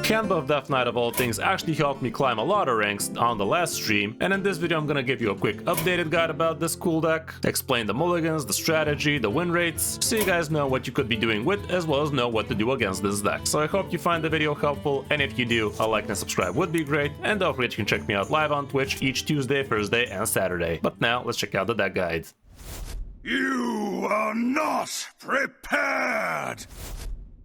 Handbuff Death Knight of all things actually helped me climb a lot of ranks on the last stream, and in this video I'm gonna give you a quick updated guide about this cool deck, explain the mulligans, the strategy, the win rates, so you guys know what you could be doing with as well as know what to do against this deck. So I hope you find the video helpful, and if you do, a like and subscribe would be great, and don't forget you can check me out live on Twitch each Tuesday, Thursday, and Saturday. But now let's check out the deck guide. You are not prepared!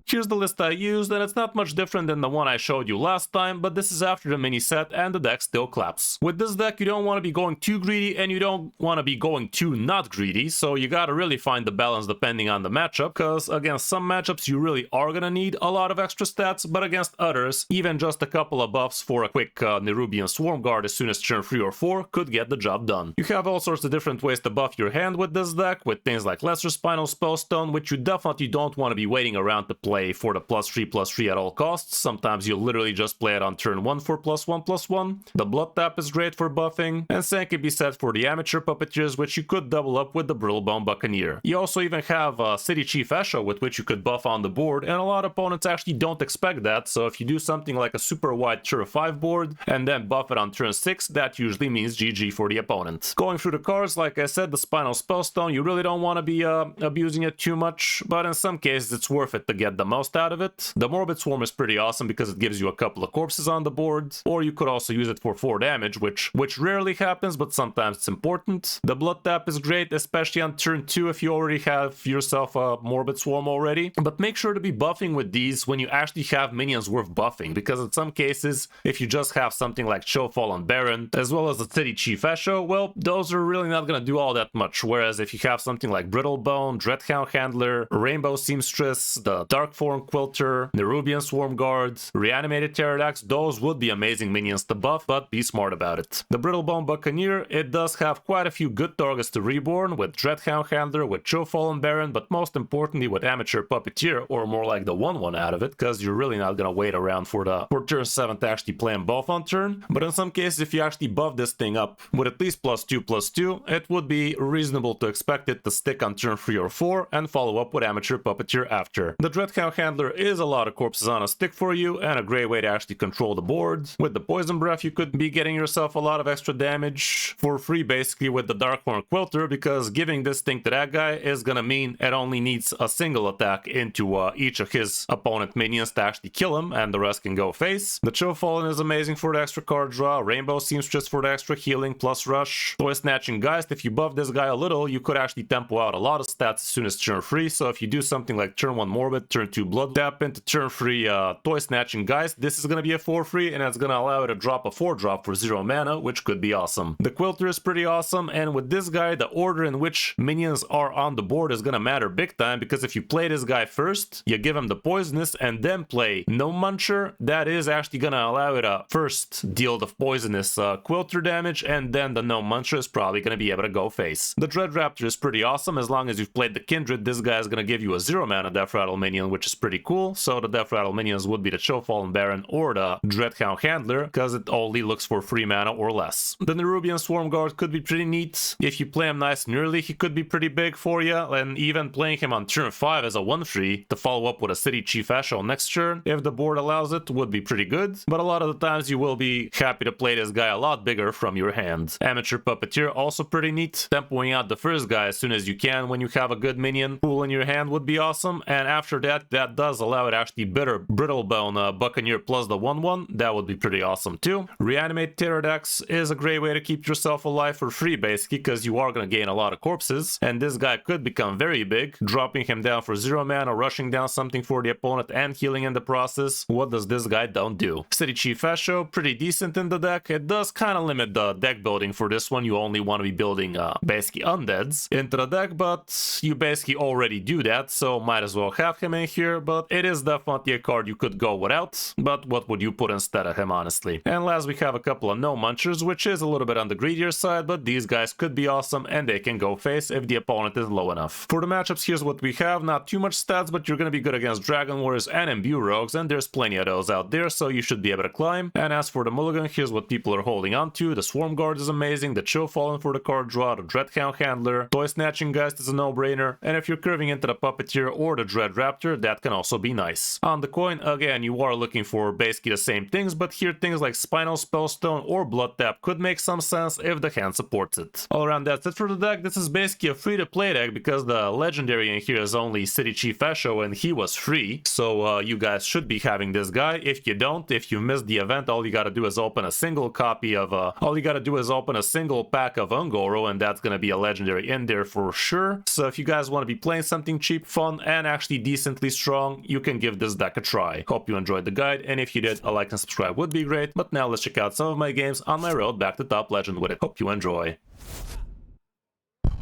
Here's the list I used, and it's not much different than the one I showed you last time, but this is after the mini set and the deck still claps. With this deck you don't want to be going too greedy and you don't want to be going too not greedy, so you gotta really find the balance depending on the matchup, because against some matchups you really are gonna need a lot of extra stats, but against others, even just a couple of buffs for a quick Nerubian Swarm Guard as soon as turn 3 or 4 could get the job done. You have all sorts of different ways to buff your hand with this deck, with things like Lesser Spinal Spellstone, which you definitely don't want to be waiting around to play for the +3/+3 at all costs. Sometimes you literally just play it on turn 1 for +1/+1. The Blood Tap is great for buffing, and same can be said for the Amateur Puppeteers, which you could double up with the Brittlebone Buccaneer. You also even have City Chief Esho, with which you could buff on the board, and a lot of opponents actually don't expect that, so if you do something like a super wide turn 5 board and then buff it on turn 6, that usually means GG for the opponent. Going through the cards, like I said, the Spinal Spellstone, you really don't want to be abusing it too much, but in some cases it's worth it to get the most out of it. The Morbid Swarm is pretty awesome because it gives you a couple of corpses on the board, or you could also use it for 4 damage, which rarely happens, but sometimes it's important. The Blood Tap is great, especially on turn 2 if you already have yourself a Morbid Swarm already, but make sure to be buffing with these when you actually have minions worth buffing, because in some cases, if you just have something like Fallen Baron, as well as the City Chief Esho, well, those are really not gonna do all that much, whereas if you have something like Brittlebone, Dreadhound Handler, Rainbow Seamstress, the Darkthorn Quilter, Nerubian Swarm Guard, Reanimated Pterodax, those would be amazing minions to buff, but be smart about it. The Brittlebone Buccaneer, it does have quite a few good targets to reborn, with Dreadhound Handler, with Fallen Baron, but most importantly with Amateur Puppeteer, or more like the 1/1 out of it, because you're really not gonna wait around for turn 7 to actually play them both on turn. But in some cases, if you actually buff this thing up with at least +2/+2, it would be reasonable to expect it to stick on turn 3 or 4 and follow up with Amateur Puppeteer after. The Dreadhound Handler is a lot of corpses on a stick for you, and a great way to actually control the board. With the Poison Breath, you could be getting yourself a lot of extra damage for free basically with the Darkthorn Quilter, because giving this thing to that guy is gonna mean it only needs a single attack into each of his opponent minions to actually kill him, and the rest can go face. The Fallen is amazing for the extra card draw, Rainbow Seamstress for the extra healing plus rush, Toy Snatching Geist, if you buff this guy a little, you could actually tempo out a lot of stats as soon as turn 3, so if you do something like turn 1 Morbid, turn 2 Blood Tap into turn 3 Toy Snatching Geist, this is going to be a 4/3 and it's going to allow it to drop a 4-drop for 0 mana, which could be awesome. The Quilter is pretty awesome, and with this guy, the order in which minions are on the board is going to matter big time, because if you play this guy first, you give him the Poisonous and then play No Muncher, that is actually going to allow it to first deal the Poisonous Quilter damage, and then the No Muncher is probably going to be able to go face. The Dread Raptor is pretty awesome. As long as you've played the Kindred, this guy is going to give you a 0 mana Death Rattle minion, which is pretty cool. So the Death Rattle minions would be the Fallen Baron or the Dreadhound Handler, because it only looks for 3 mana or less. The Nerubian Swarm Guard could be pretty neat. If you play him nice and early, he could be pretty big for you, and even playing him on turn 5 as a 1/3 to follow up with a City Chief Esho next turn, if the board allows it, would be pretty good, but a lot of the times you will be happy to play this guy a lot bigger from your hand. Amateur Puppeteer, also pretty neat. Tempoing out the first guy as soon as you can when you have a good minion pool in your hand would be awesome, and after that, that does allow it actually Brittlebone Buccaneer plus the 1/1, that would be pretty awesome too. Reanimate Pterodax is a great way to keep yourself alive for free basically, because you are going to gain a lot of corpses, and this guy could become very big, dropping him down for 0 mana, rushing down something for the opponent and healing in the process. What does this guy don't do? City Chief Esho, pretty decent in the deck. It does kind of limit the deck building for this one. You only want to be building basically undeads into the deck, but you basically already do that, so might as well have him in here, but it is definitely a card you could go without, but what would you put instead of him, honestly? And last, we have a couple of No Munchers, which is a little bit on the greedier side, but these guys could be awesome, and they can go face if the opponent is low enough. For the matchups, here's what we have. Not too much stats, but you're going to be good against Dragon Warriors and Imbue Rogues, and there's plenty of those out there, so you should be able to climb. And as for the mulligan, here's what people are holding on to. The Swarm Guard is amazing, the Fallen for the card draw, the Dreadhound Handler, Toy Snatching Geist is a no-brainer, and if you're curving into the Puppeteer or the Dread Raptor, that can also be nice. On the coin, again, you are looking for basically the same things, but here things like Spinal Spellstone or Blood Tap could make some sense if the hand supports it. All around, that's it for the deck. This is basically a free-to-play deck because the legendary in here is only City Chief Esho and he was free, so you guys should be having this guy. If you don't, if you missed the event, all you gotta do is open a single copy of all you gotta do is open a single pack of Ungoro, and that's gonna be a legendary in there for sure. So if you guys want to be playing something cheap, fun, and actually decently strong, you can give this deck a try. Hope you enjoyed the guide, and if you did, a like and subscribe would be great. But now let's check out some of my games on my road back to top legend with it. Hope you enjoy.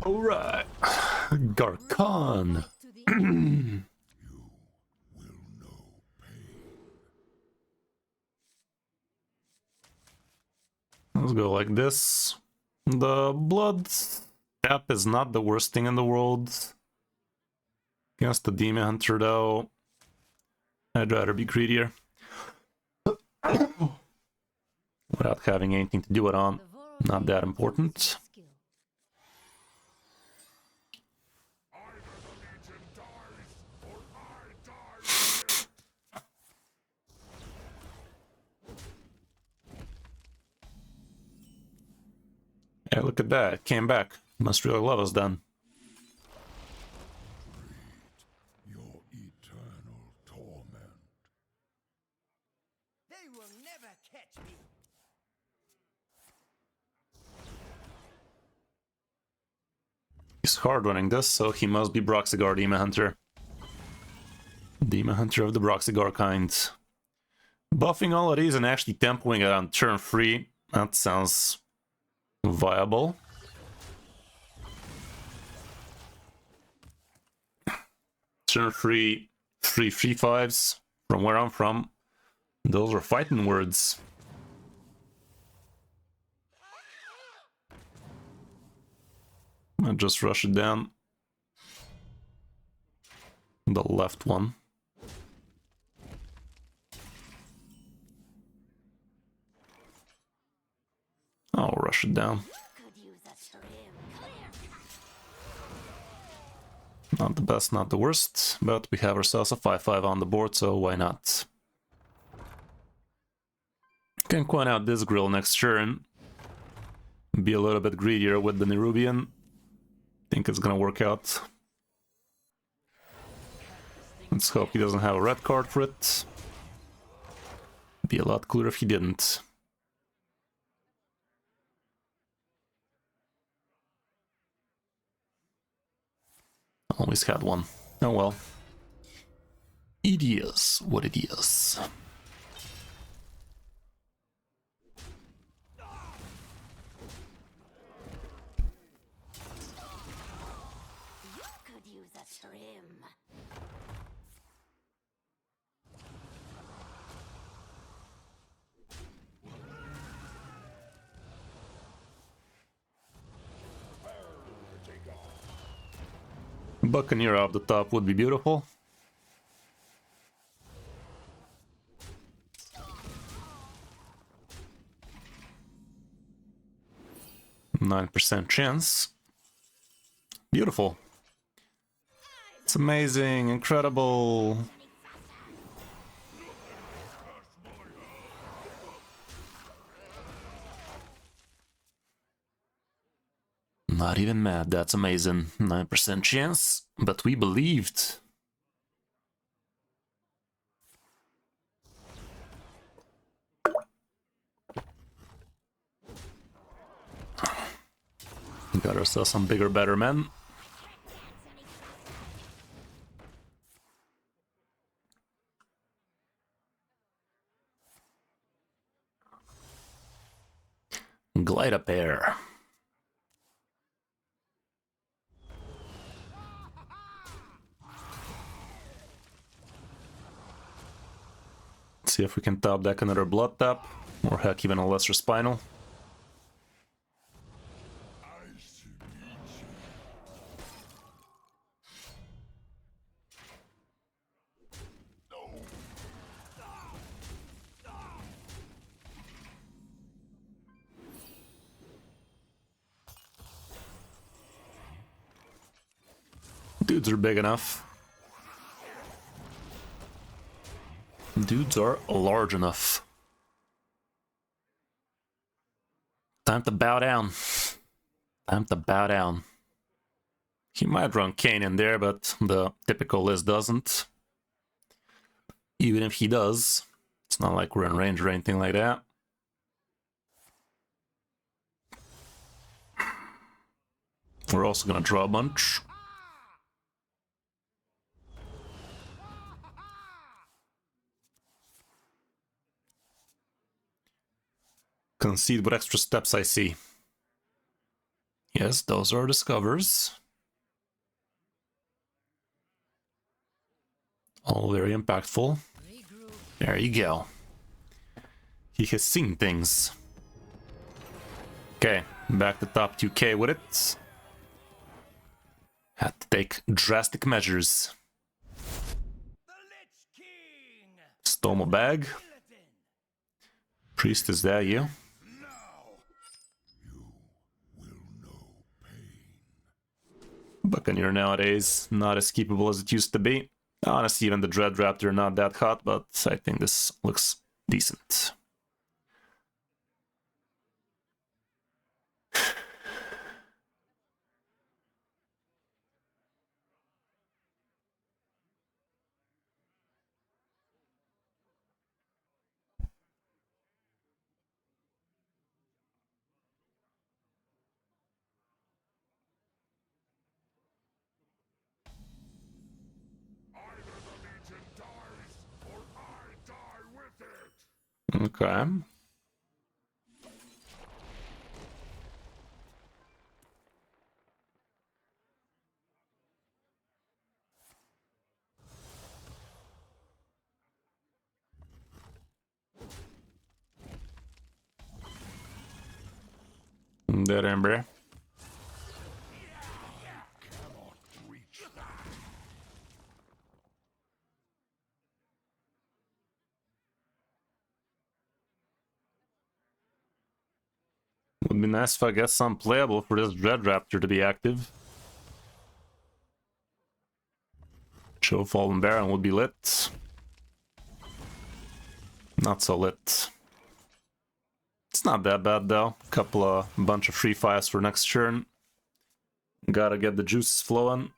Alright, Garkon. Let's go like this. The blood tap is not the worst thing in the world. Against the Demon Hunter though, I'd rather be greedier. Without having anything to do it on. Not that important. Yeah, look at that. It came back. Must really love us then. Your eternal torment. They will never catch me. He's hard running this, so he must be Broxigar Demon Hunter. Demon Hunter of the Broxigar kind. Buffing all of these and actually tempoing it on turn 3. That sounds viable. Turn 3, 3/5s from where I'm from. Those are fighting words. I'll just rush it down. The left one. I'll rush it down. Not the best, not the worst, but we have ourselves a 5/5 on the board, so why not? Can coin out this grill next turn. Be a little bit greedier with the Nerubian. Think it's gonna work out. Let's hope he doesn't have a red card for it. Be a lot cooler if he didn't. Always had one. Oh well. It is what it is. Could use a trim. Buccaneer off the top would be beautiful. %9 chance. Beautiful. It's amazing, incredible. Not even mad, that's amazing. 9% chance, but we believed. Got ourselves some bigger, better men. Glide up air. See if we can top deck another blood tap, or heck, even a lesser spinal. Dudes are big enough. dudes are large enough. Time to bow down. Time to bow down. He might run Kane in there, but the typical list doesn't. Even if he does, it's not like we're in range or anything like that. We're also gonna draw a bunch. Concede what extra steps I see. Yes, those are discovers. All very impactful. There you go. He has seen things. Okay, back to top 2k with it. Had to take drastic measures. Stole my bag. Priest, is that you? Buccaneer nowadays, not as keepable as it used to be. Honestly, even the Dread Raptor not that hot, but I think this looks decent. Okay. Dead Ember. Would be nice if I get some playable for this Dread Raptor to be active. Show Fallen Baron would be lit. Not so lit. It's not that bad though. Bunch of free fires for next turn. Gotta get the juices flowing.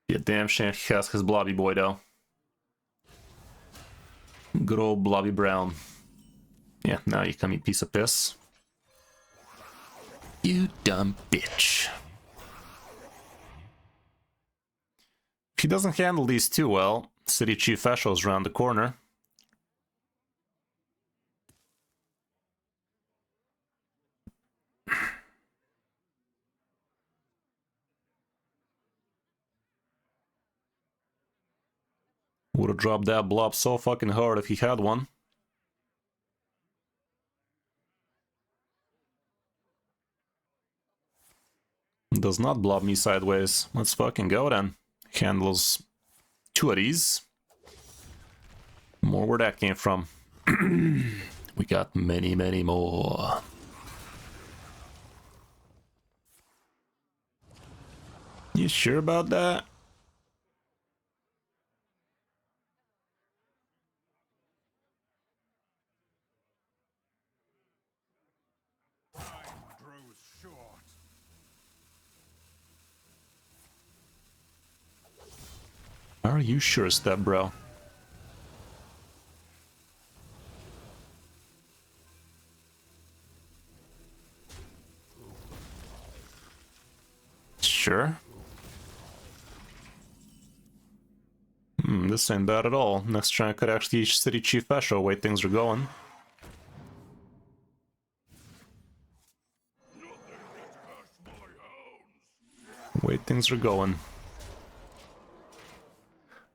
Be a damn shame he has his Blobby Boy though. Good old Blobby Brown. Yeah, now you come, you piece of piss. You dumb bitch. If he doesn't handle these too well, City Chief Eshel's around the corner. Would have dropped that blob so fucking hard if he had one. Does not blob me sideways. Let's fucking go then. Handles 2 of these. More where that came from. We got many, many more. You sure about that? Are you sure, step bro? Sure. This ain't bad at all. Next turn I could actually City Chief Esho, way things are going. Way things are going.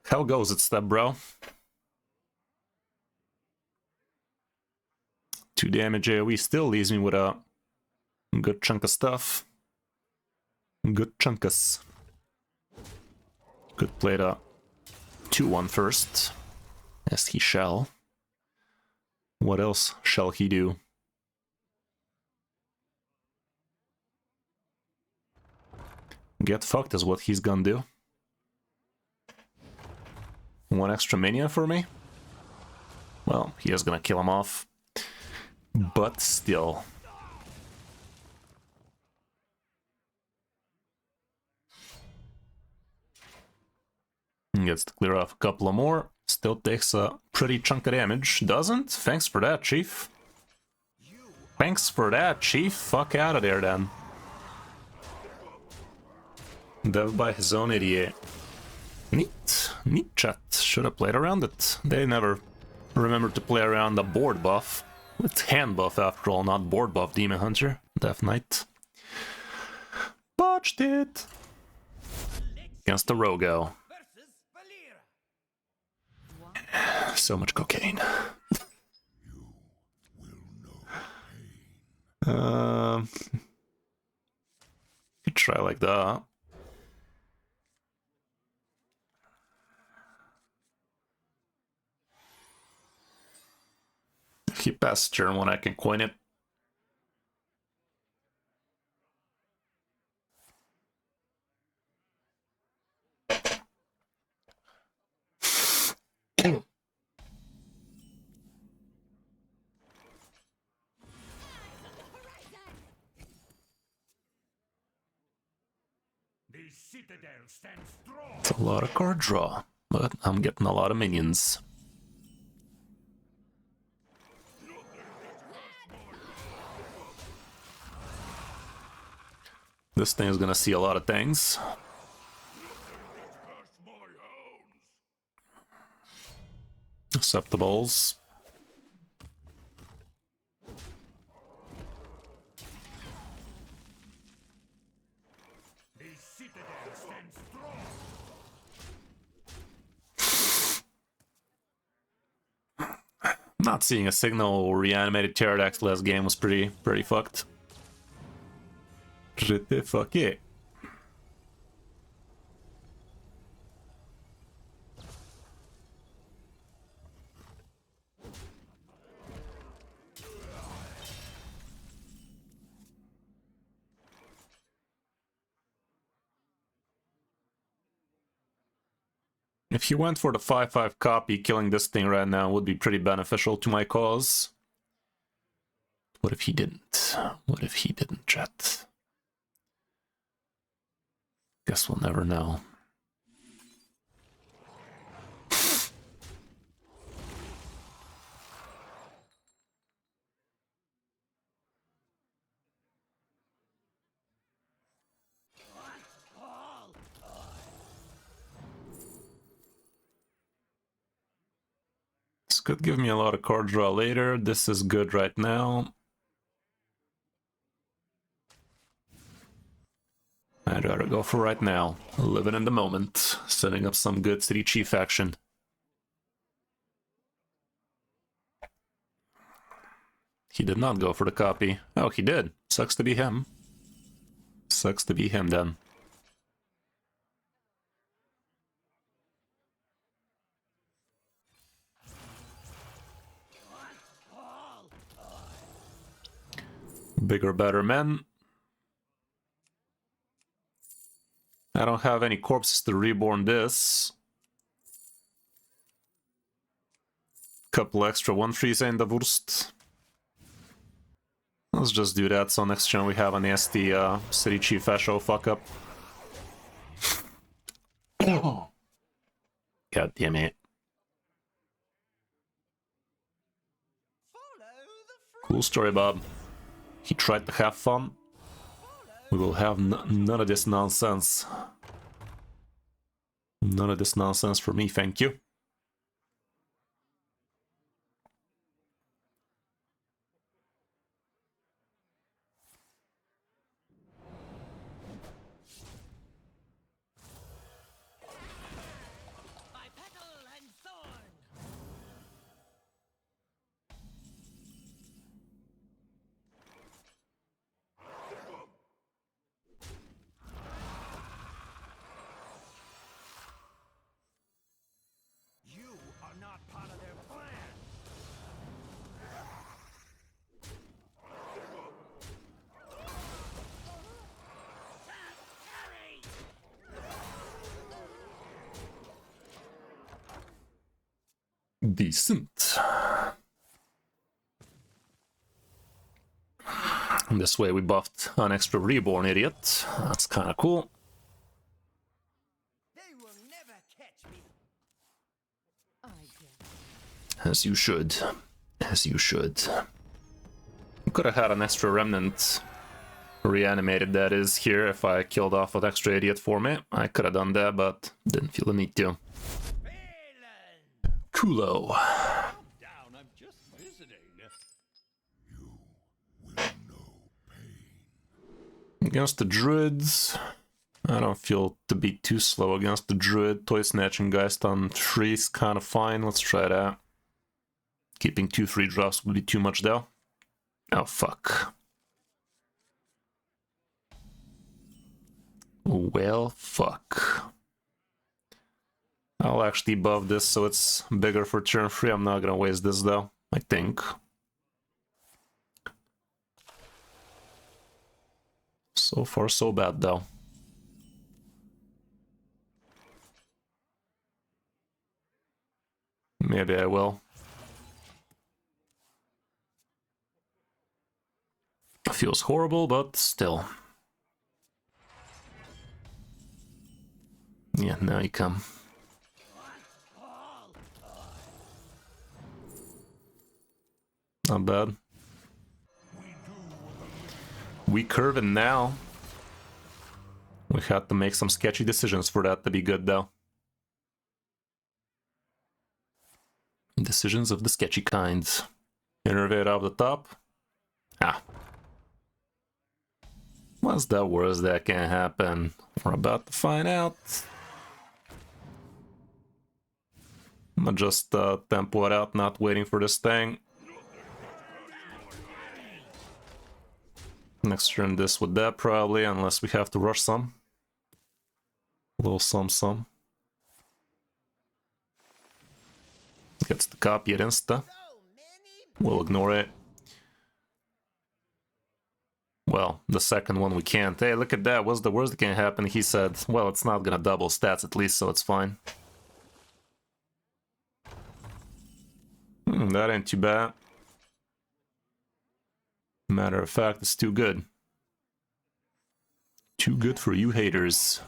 How goes it, step bro? 2 damage AoE still leaves me with a good chunk of stuff. Good chunkus. Could play the 2-1 first. Yes, he shall. What else shall he do? Get fucked is what he's gonna do. 1 extra mania for me? Well, he is gonna kill him off. But still. Gets to clear off a couple of more. Still takes a pretty chunk of damage. Doesn't? Thanks for that, Chief. Thanks for that, Chief. Fuck out of there, then. Dev by his own idiot. Neat. Neat chat. Should have played around it. They never remembered to play around the board buff. It's hand buff, after all, not board buff, Demon Hunter. Death Knight. Botched it! Against the Rogo. So much cocaine. Could try like that. If he passes turn one, I can coin it. It's a lot of card draw, but I'm getting a lot of minions. This thing is gonna see a lot of things. Acceptables. Not seeing a signal reanimated Pterodactyl last game was pretty fucked. Pretty fucky. If he went for the 5/5 copy, killing this thing right now would be pretty beneficial to my cause. What if he didn't? What if he didn't, chat? Guess we'll never know. This could give me a lot of card draw later. This is good right now. I'd rather go for right now. Living in the moment. Setting up some good City Chief action. He did not go for the copy. Oh, he did. Sucks to be him. Sucks to be him then. Bigger, better men. I don't have any corpses to reborn this. Couple extra 1/3s in the Wurst. Let's just do that, so next turn we have a nasty City Chief Esho fuck up. God damn it. Cool story, Bob. He tried to have fun. We will have none of this nonsense. None of this nonsense for me, thank you. Decent. And this way we buffed an extra reborn idiot. That's kind of cool. They will never catch me. As you should. As you should. Could have had an extra remnant reanimated, that is, here if I killed off an extra idiot for me. I could have done that, but didn't feel the need to. Kulo. Down, I'm just visiting. You will know pain. Against the druids, I don't feel to be too slow against the druid. Toy snatching Geist on 3 is kind of fine. Let's try that. Keeping 2/3 drops would be too much though. Oh fuck. Well, fuck. I'll actually buff this so it's bigger for turn 3. I'm not gonna waste this though, I think. So far so bad though. Maybe I will. Feels horrible, but still. Yeah, now you come. Not bad. We curving now. We had to make some sketchy decisions for that to be good, though. Decisions of the sketchy kinds. Innervate off the top. Ah. What's the worst that can happen? We're about to find out. I'm gonna just tempo it out, not waiting for this thing. Next turn this with that probably, unless we have to rush some. A little some. Gets the copy at insta. We'll ignore it. Well, the second one we can't. Hey, look at that. What's the worst that can happen? He said, well, it's not gonna double stats at least, so it's fine. That ain't too bad. Matter of fact, it's too good. Too good for you haters.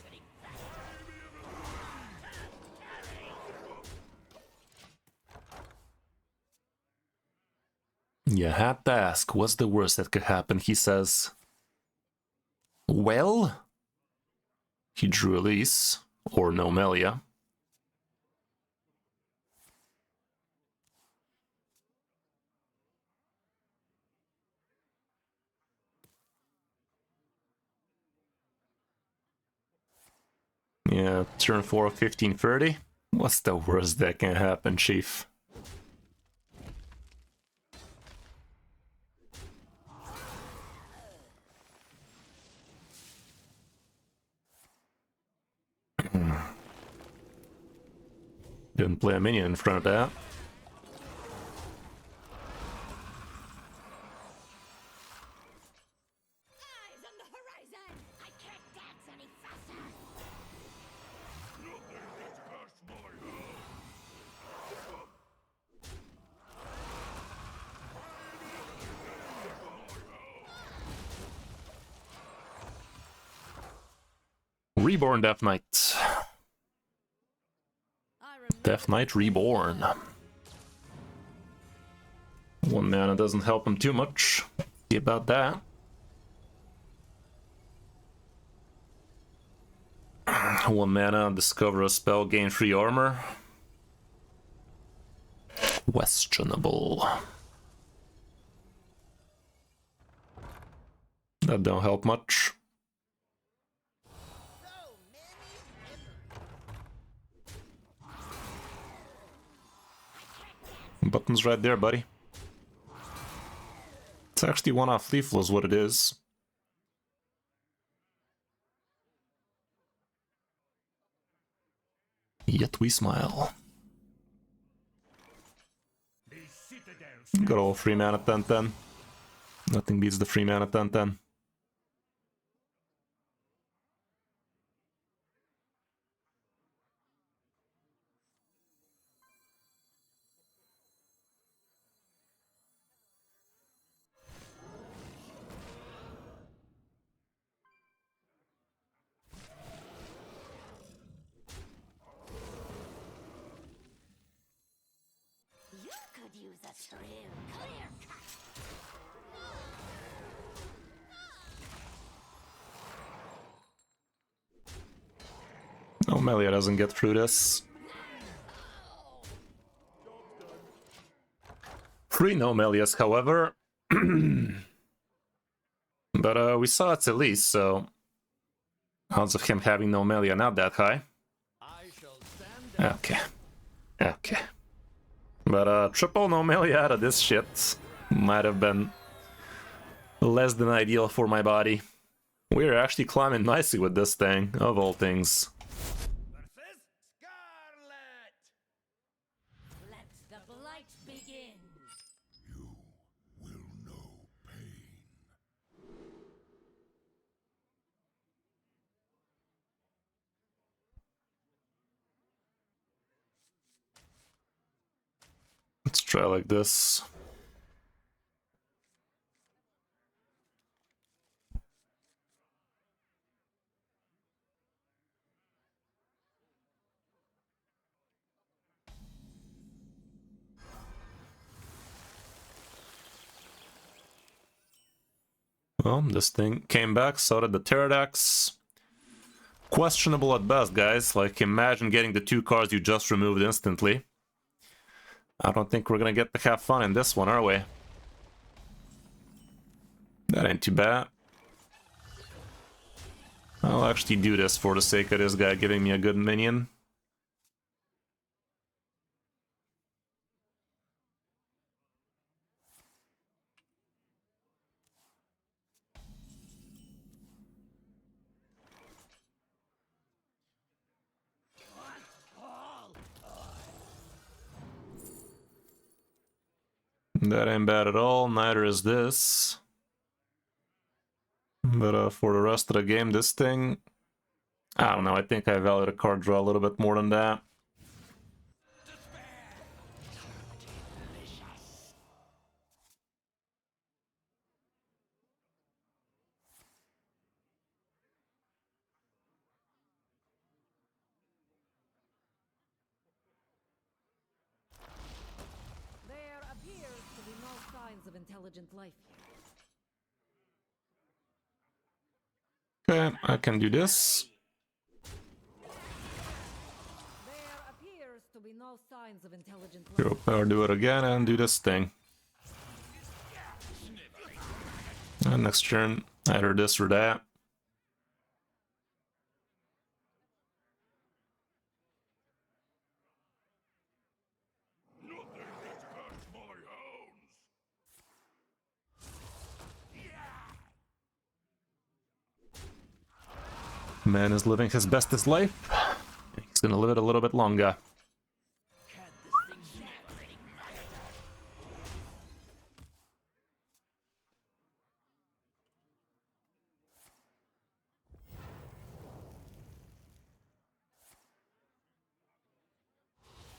You had to ask, what's the worst that could happen? He says, well, he drew Elise, or Nomelia. Yeah, turn 4, 1530. What's the worst that can happen, Chief? Didn't play a minion in front of that. Eyes on the horizon! I can't dance any faster! Reborn Death Knight. Death Knight Reborn. 1 mana doesn't help him too much. See about that. One mana, discover a spell, gain 3 armor. Questionable. That don't help much. Button's right there, buddy. It's actually 1-off lethal is what it is. Yet we smile. Got all 3 mana 10-10. Nothing beats the 3 mana 10-10. True. Clear cut. Oh, Melia doesn't get through this. 3 no Melias, however. But we saw it's Elise, so odds of him having no Melia not that high. I shall stand up. Okay. Okay. But triple no Melia out of this shit might have been less than ideal for my body. We're actually climbing nicely with this thing, of all things. Versus Scarlet. Let the blight begin. You will know pain. Let's try like this. Well, this thing came back, so did the Pterodax. Questionable at best, guys. Like, imagine getting the 2 cards you just removed instantly. I don't think we're gonna get to have fun in this one, are we? That ain't too bad. I'll actually do this for the sake of this guy giving me a good minion. That ain't bad at all, neither is this. But for the rest of the game, this thing... I don't know, I think I value the card draw a little bit more than that. There appears to be no signs of intelligent life here. Okay, I can do this. There appears to be no signs of intelligent life. Hero power, do it again, and do this thing. And next turn, either this or that. Nothing gets past my hounds. Man is living his bestest life. He's gonna live it a little bit longer.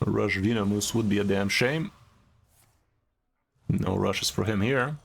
A rush Venomous would be a damn shame. No rushes for him here.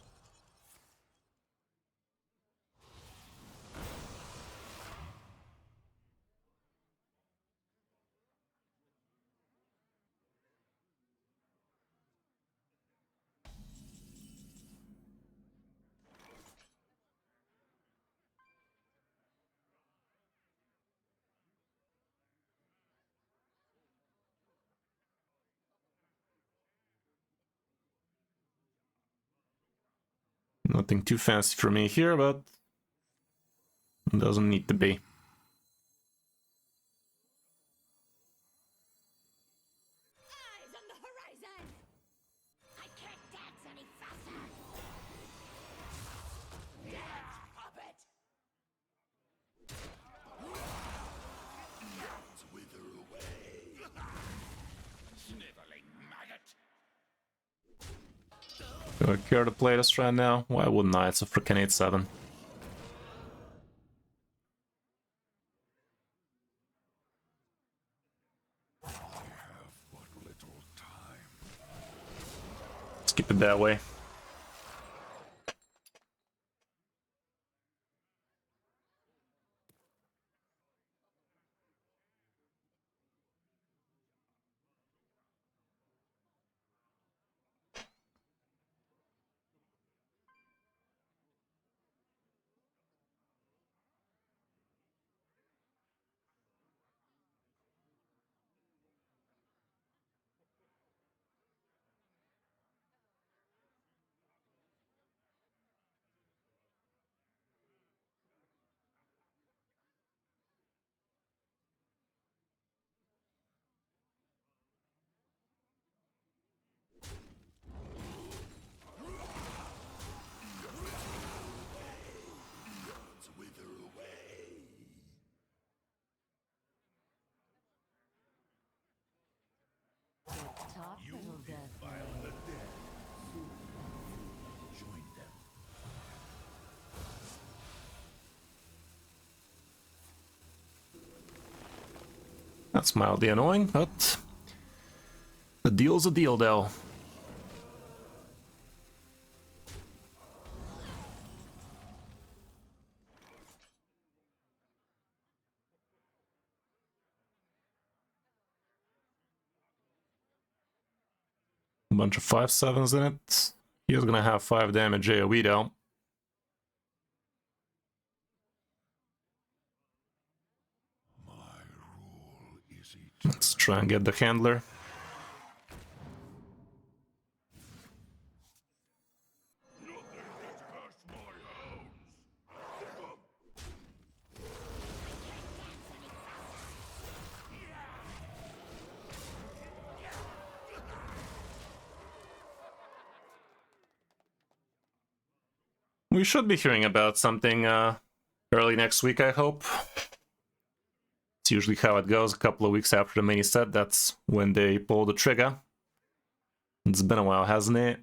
Nothing too fancy for me here, but doesn't need to be. Eyes on the horizon. I can't dance any faster. Dance, puppet. Wither away. Sniveling maggot. Do I care to play this right now? Why wouldn't I? It's a freaking 8-7. I have but little time. Let's keep it that way. That's mildly annoying, but a deal's a deal, though. A bunch of 5/7s in it. He is gonna have 5 damage AoE though. My rule is eternal. Let's try and get the handler. We should be hearing about something early next week, I hope. It's usually how it goes. A couple of weeks after the mini set, that's when they pull the trigger. It's been a while, hasn't it?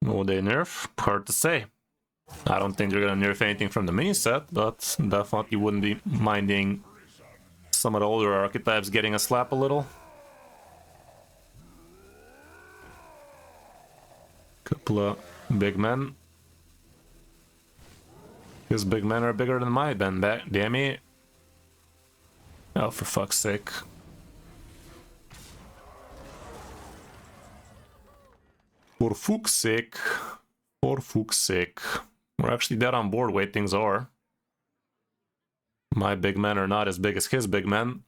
Will they nerf? Hard to say. I don't think they're gonna nerf anything from the mini set, but definitely wouldn't be minding some of the older archetypes getting a slap a little. Couple of big men. His big men are bigger than my men, damn it. Oh, for fuck's sake. For fuck's sake. For fuck's sake. We're actually dead on board way things are. My big men are not as big as his big men.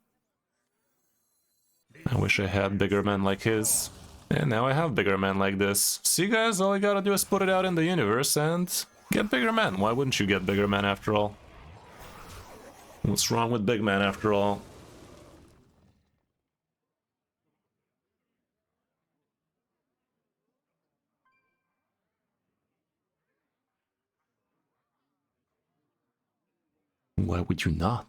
I wish I had bigger men like his. And now I have bigger men like this. See guys, all I gotta do is put it out in the universe and get bigger men. Why wouldn't you get bigger men after all? What's wrong with big men after all? Why would you not?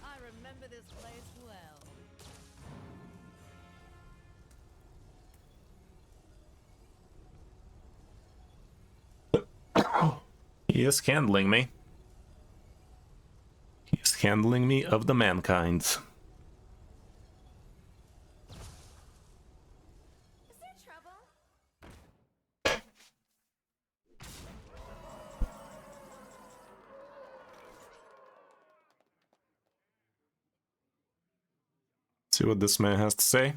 I remember this place well. He is handling me. He is handling me of the mankind. Is there trouble? See what this man has to say.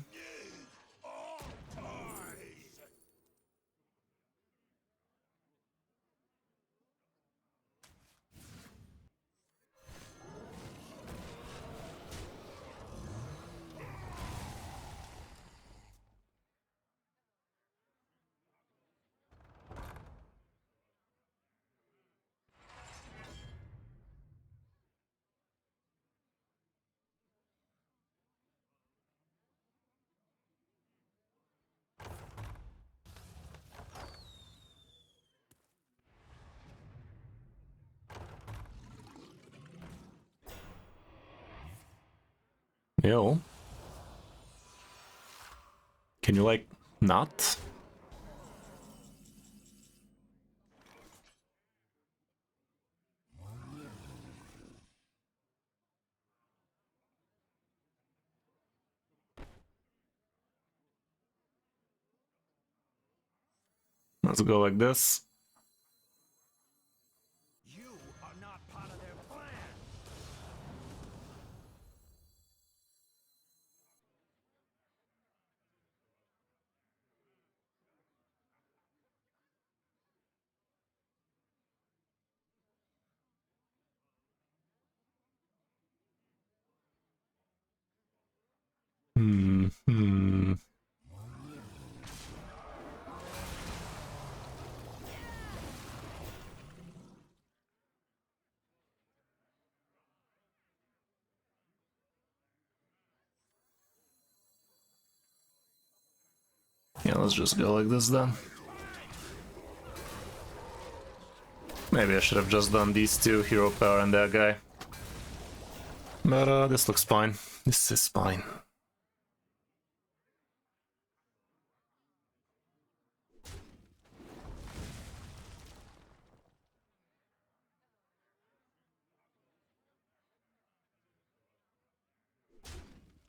Yo. Can you, like, not? Let's go like this. You are not part of their plan. Yeah, let's just go like this then. Maybe I should have just done these two, Hero Power and that guy. But this looks fine. This is fine.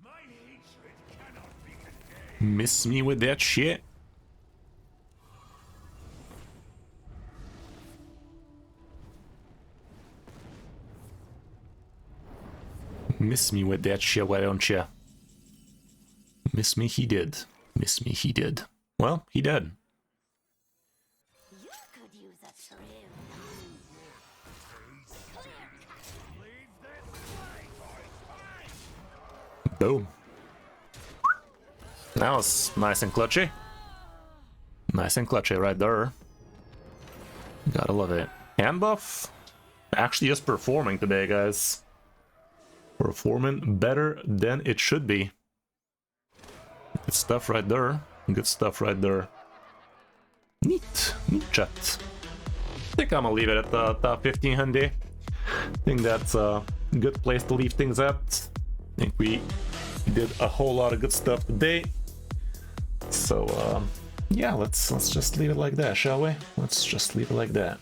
My hatred cannot be contained. Miss me with that shit. Miss me with that shit, why don't ya? Miss me, he did. Miss me, he did. Well, he did. You could use a trim. Boom. That was nice and clutchy. Nice and clutchy right there. Gotta love it. Handbuff actually is performing today, guys. Performing better than it should be. Good stuff right there. Good stuff right there. Neat. Neat chat. I think I'm gonna leave it at the top 1500. I think that's a good place to leave things at. I think we did a whole lot of good stuff today. So yeah, let's just leave it like that, shall we? Let's just leave it like that.